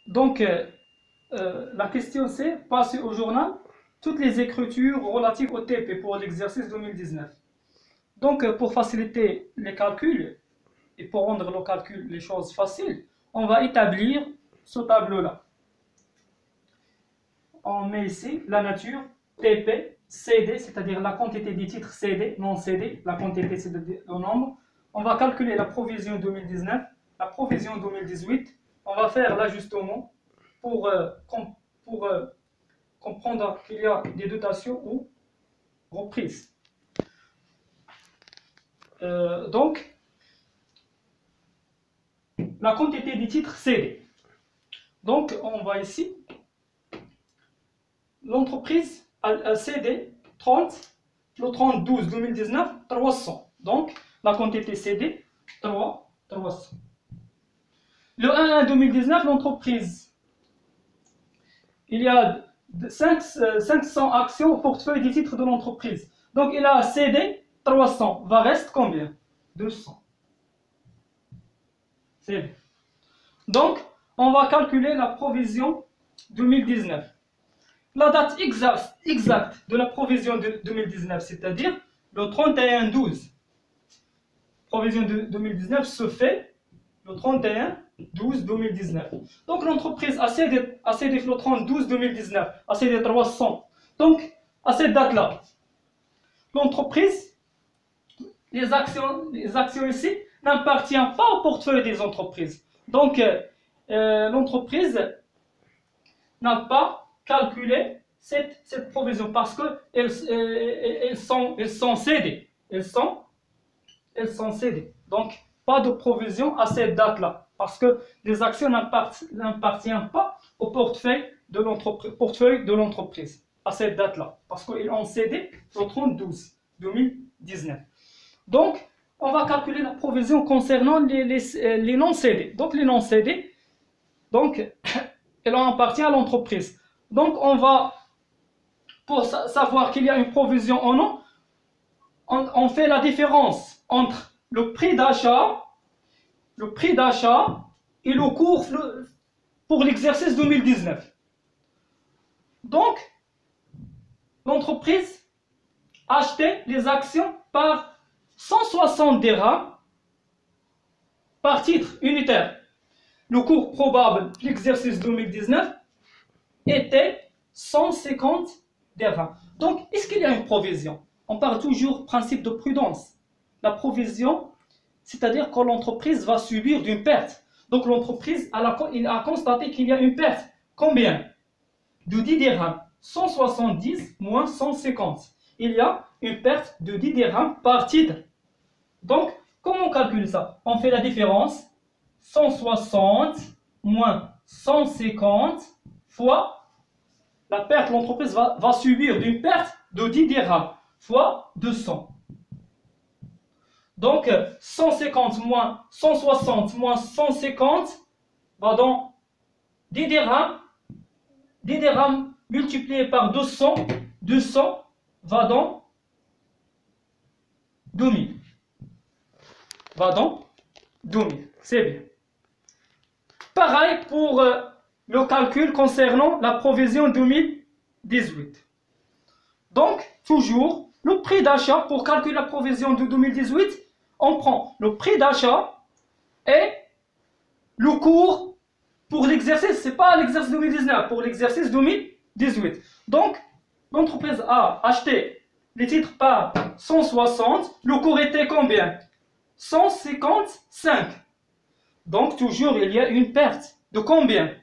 Donc, la question c'est passer au journal toutes les écritures relatives au TP pour l'exercice 2019. Donc, pour faciliter les calculs et pour rendre le calcul les choses faciles, on va établir ce tableau-là. On met ici la nature TP, CD, c'est-à-dire la quantité des titres CD, non CD, la quantité c'est le nombre. On va calculer la provision 2019, la provision 2018. On va faire l'ajustement pour comprendre qu'il y a des dotations ou reprises. Donc, la quantité des titres CD. Donc, on va ici, l'entreprise a CD 30, le 30-12-2019, 300. Donc, la quantité CD, 300. Le 1-1 2019, l'entreprise, il y a 500 actions au portefeuille des titres de l'entreprise. Donc, il a CD 300. Va reste combien? 200. CD. Donc, on va calculer la provision 2019. La date exacte de la provision de 2019, c'est-à-dire le 31-12. Provision de 2019 se fait le 31-12-2019. Donc l'entreprise a cédé le 30-12-2019, a cédé 300. Donc à cette date-là, l'entreprise, les actions ici n'appartiennent pas au portefeuille des entreprises. Donc l'entreprise n'a pas calculé cette provision parce qu'elles sont cédées. Elles sont cédées. Donc, pas de provision à cette date-là parce que les actions n'appartiennent pas au portefeuille de l'entreprise à cette date-là parce qu'ils ont cédé le 30-12-2019. Donc, on va calculer la provision concernant les non-cédés. Donc, les non-cédés, donc, elle appartient à l'entreprise. Donc, on va, pour savoir qu'il y a une provision ou non, on fait la différence entre le prix d'achat et le cours pour l'exercice 2019. Donc, l'entreprise achetait les actions par 160 dirhams par titre unitaire. Le cours probable de l'exercice 2019 était 150 dirhams. Donc, est-ce qu'il y a une provision? On parle toujours principe de prudence. La provision, c'est-à-dire que l'entreprise va subir d'une perte. Donc, l'entreprise a constaté qu'il y a une perte. Combien? De 10 dirhams. 170 moins 150. Il y a une perte de 10 dirhams par titre. Donc, comment on calcule ça? On fait la différence. 160 moins 150 fois la perte, l'entreprise va subir d'une perte de 10 dirhams fois 200. Donc 150 moins 160 moins 150 va dans 10 dirhams. 10 dirhams multiplié par 200, 200 va dans 2000. Va dans 2000. C'est bien. Pareil pour le calcul concernant la provision 2018. Donc, toujours, le prix d'achat, pour calculer la provision de 2018, on prend le prix d'achat et le cours pour l'exercice, ce n'est pas l'exercice 2019, pour l'exercice 2018. Donc, l'entreprise a acheté les titres par 160, le cours était combien? 155. Donc, toujours, il y a une perte de combien?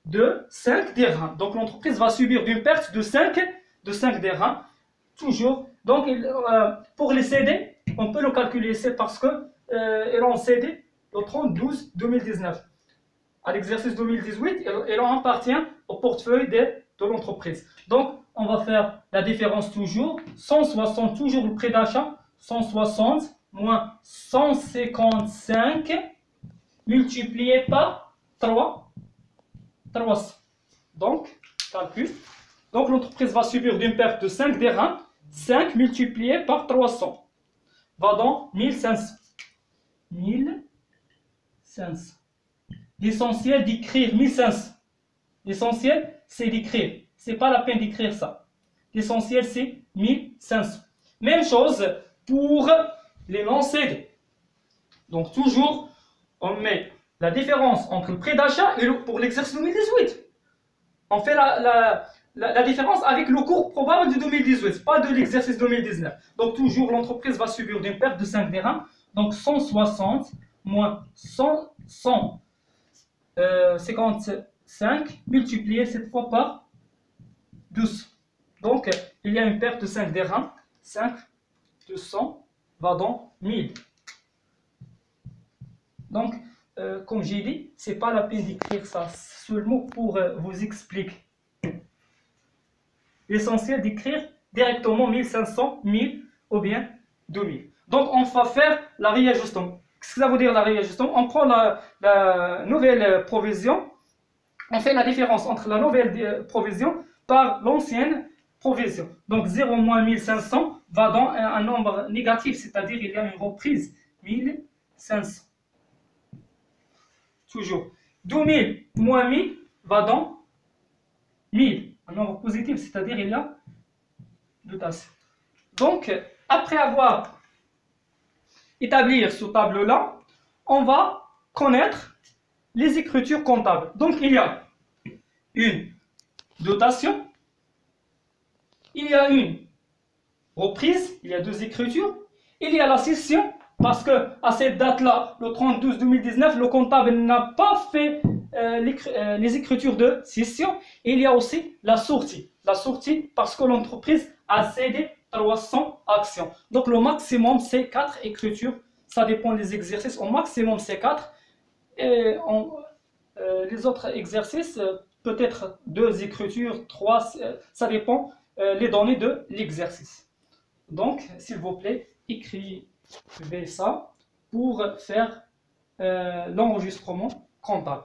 De 5 dirhams. Donc, l'entreprise va subir une perte de 5 dirhams. Toujours. Donc, pour les CD, on peut le calculer, c'est parce qu'elles ont cédé le 30-12-2019. À l'exercice 2018, elle appartient au portefeuille de l'entreprise. Donc, on va faire la différence toujours. 160, toujours le prix d'achat. 160 moins 155 multiplié par 300. Donc, calcul. Donc, l'entreprise va subir d'une perte de 5 dirhams. 5 multiplié par 300 va dans 1500. 1500. L'essentiel d'écrire 1500. L'essentiel, c'est d'écrire. C'est pas la peine d'écrire ça. L'essentiel, c'est 1500. Même chose pour les non-cédés. Donc, toujours, on met la différence entre le prix d'achat et pour l'exercice 2018. On fait la différence avec le cours probable de 2018, pas de l'exercice 2019. Donc, toujours, l'entreprise va subir une perte de 5 dirhams. Donc, 160 moins 155 multiplié cette fois par 12. Donc, il y a une perte de 5 dirhams. 5 de 100 va dans 1000. Donc, comme j'ai dit, ce n'est pas la peine d'écrire ça, seulement pour vous expliquer. L'essentiel d'écrire directement 1500, 1000 ou bien 2000. Donc, on va faire la réajustement. Qu'est-ce que ça veut dire la réajustement? On prend la nouvelle provision, on fait la différence entre la nouvelle provision par l'ancienne provision. Donc 0 moins 1500 va dans un nombre négatif, c'est-à-dire il y a une reprise 1500. Toujours. 2000 moins 1000 va dans 1000, un nombre positif, c'est-à-dire il y a dotation. Donc, après avoir établi ce tableau-là, on va connaître les écritures comptables. Donc, il y a une dotation, il y a une reprise, il y a deux écritures, il y a la cession, parce que à cette date-là, le 30/12/2019, le comptable n'a pas fait les écritures de cession. Et il y a aussi la sortie. La sortie parce que l'entreprise a cédé 300 actions. Donc le maximum, c'est 4 écritures. Ça dépend des exercices. Au maximum, c'est 4. Et les autres exercices, peut-être 2 écritures, 3, ça dépend les données de l'exercice. Donc, s'il vous plaît, écrivez ça pour faire l'enregistrement comptable.